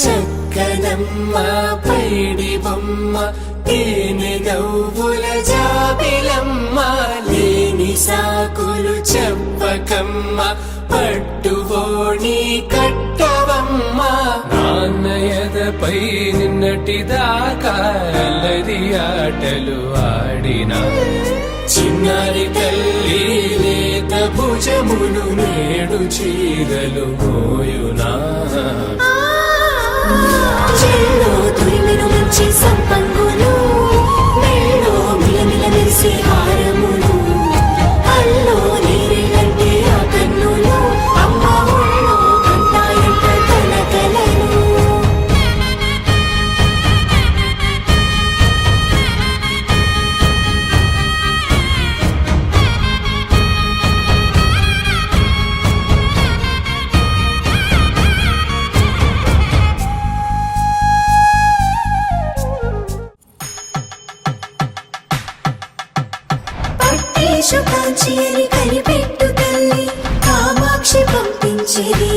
చక్కనమ్మ పైడి బొమ్మ తేనె నవ్వుల జాబిలమ్మ లేని సాకులు చెప్పకమ్మ పట్టువోణి కట్టవమ్మ నాన్నయదపై నిన్నటిదాకా అల్లరి ఆటలు ఆడినా చిన్నారి తల్లి లేత భుజములు నేడు చీరలు మోయునా చెల్లో తురిమిను మంచి సంపంగులు మెళ్ళో మిలమిల మెరిసే హారములు అల్లో నీరేలంటే ఆ కన్నులు అమ్మ ఒళ్ళో కంటాయంట కలకలను కాంచి అని కనిపెట్టు తల్లి కామాక్షి పంపించేది